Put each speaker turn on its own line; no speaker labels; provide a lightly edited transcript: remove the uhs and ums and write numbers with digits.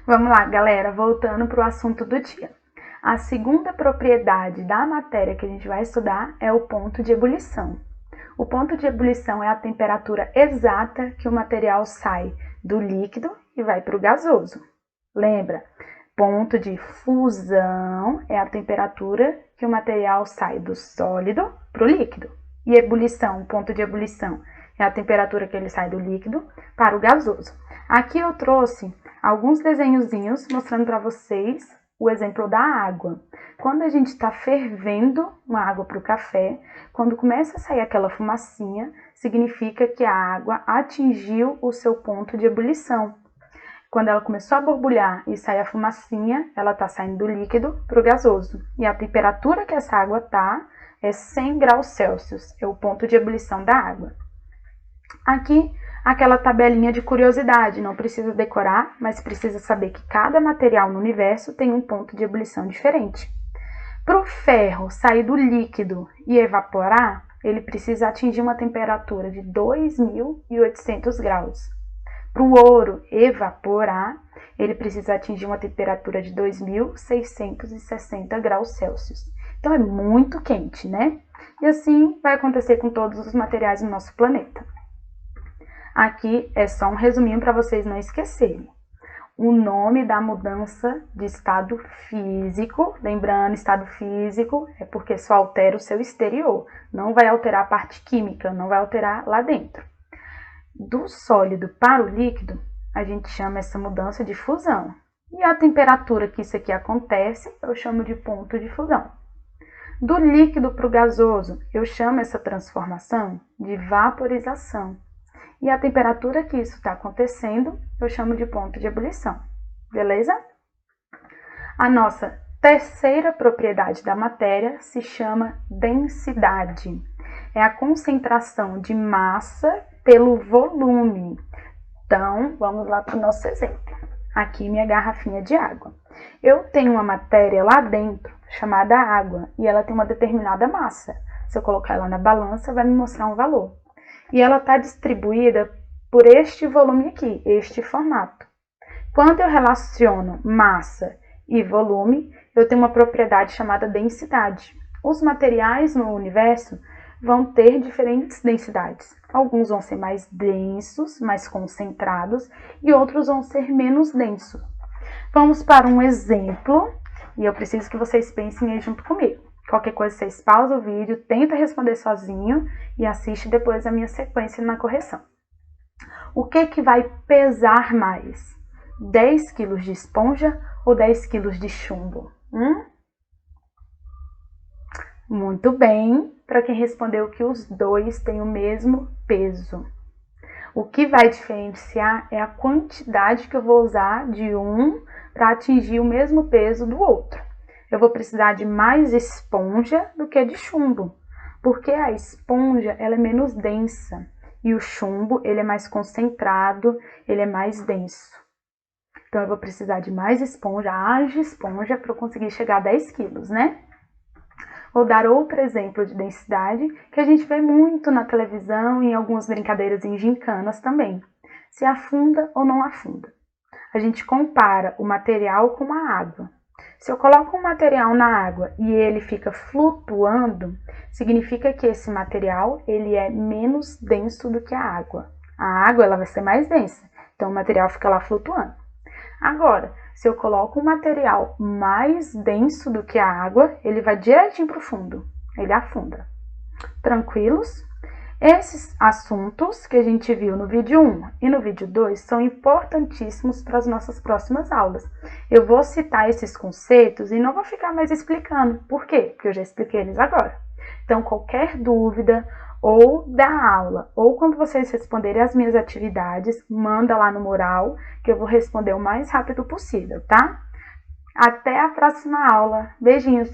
Vamos lá, galera, voltando para o assunto do dia. A segunda propriedade da matéria que a gente vai estudar é o ponto de ebulição. O ponto de ebulição é a temperatura exata que o material sai do líquido e vai para o gasoso. Lembra? Ponto de fusão é a temperatura que o material sai do sólido para o líquido. E ebulição, ponto de ebulição, é a temperatura que ele sai do líquido para o gasoso. Aqui eu trouxe alguns desenhozinhos mostrando para vocês o exemplo da água. Quando a gente está fervendo uma água para o café, quando começa a sair aquela fumacinha, significa que a água atingiu o seu ponto de ebulição. Quando ela começou a borbulhar e sair a fumacinha, ela está saindo do líquido para o gasoso. E a temperatura que essa água está é 100 graus Celsius, é o ponto de ebulição da água. Aqui, aquela tabelinha de curiosidade, não precisa decorar, mas precisa saber que cada material no universo tem um ponto de ebulição diferente. Para o ferro sair do líquido e evaporar, ele precisa atingir uma temperatura de 2.800 graus. Para o ouro evaporar, ele precisa atingir uma temperatura de 2.660 graus Celsius. Então é muito quente, né? E assim vai acontecer com todos os materiais no nosso planeta. Aqui é só um resuminho para vocês não esquecerem. O nome da mudança de estado físico, lembrando, estado físico é porque só altera o seu exterior, não vai alterar a parte química, não vai alterar lá dentro. Do sólido para o líquido, a gente chama essa mudança de fusão. E a temperatura que isso aqui acontece, eu chamo de ponto de fusão. Do líquido para o gasoso, eu chamo essa transformação de vaporização. E a temperatura que isso está acontecendo, eu chamo de ponto de ebulição. Beleza? A nossa terceira propriedade da matéria se chama densidade. É a concentração de massa pelo volume. Então, vamos lá para o nosso exemplo. Aqui minha garrafinha de água. Eu tenho uma matéria lá dentro, chamada água, e ela tem uma determinada massa. Se eu colocar ela na balança, vai me mostrar um valor. E ela está distribuída por este volume aqui, este formato. Quando eu relaciono massa e volume, eu tenho uma propriedade chamada densidade. Os materiais no universo vão ter diferentes densidades. Alguns vão ser mais densos, mais concentrados, e outros vão ser menos densos. Vamos para um exemplo, e eu preciso que vocês pensem aí junto comigo. Qualquer coisa, vocês pausam o vídeo, tenta responder sozinho e assiste depois a minha sequência na correção. O que vai pesar mais? 10 kg de esponja ou 10 kg de chumbo? Muito bem, para quem respondeu que os dois têm o mesmo peso. O que vai diferenciar é a quantidade que eu vou usar de um para atingir o mesmo peso do outro. Eu vou precisar de mais esponja do que de chumbo, porque a esponja ela é menos densa e o chumbo ele é mais concentrado, ele é mais denso. Então eu vou precisar de mais esponja, haja esponja para eu conseguir chegar a 10 quilos, né? Vou dar outro exemplo de densidade que a gente vê muito na televisão e em algumas brincadeiras em gincanas também. Se afunda ou não afunda. A gente compara o material com a água. Se eu coloco um material na água e ele fica flutuando, significa que esse material ele é menos denso do que a água. A água ela vai ser mais densa, então o material fica lá flutuando. Agora, se eu coloco um material mais denso do que a água, ele vai direitinho para o fundo, ele afunda. Tranquilos? Esses assuntos que a gente viu no vídeo 1 e no vídeo 2 são importantíssimos para as nossas próximas aulas. Eu vou citar esses conceitos e não vou ficar mais explicando. Por quê? Porque eu já expliquei eles agora. Então, qualquer dúvida ou da aula, ou quando vocês responderem as minhas atividades, manda lá no mural que eu vou responder o mais rápido possível, tá? Até a próxima aula. Beijinhos!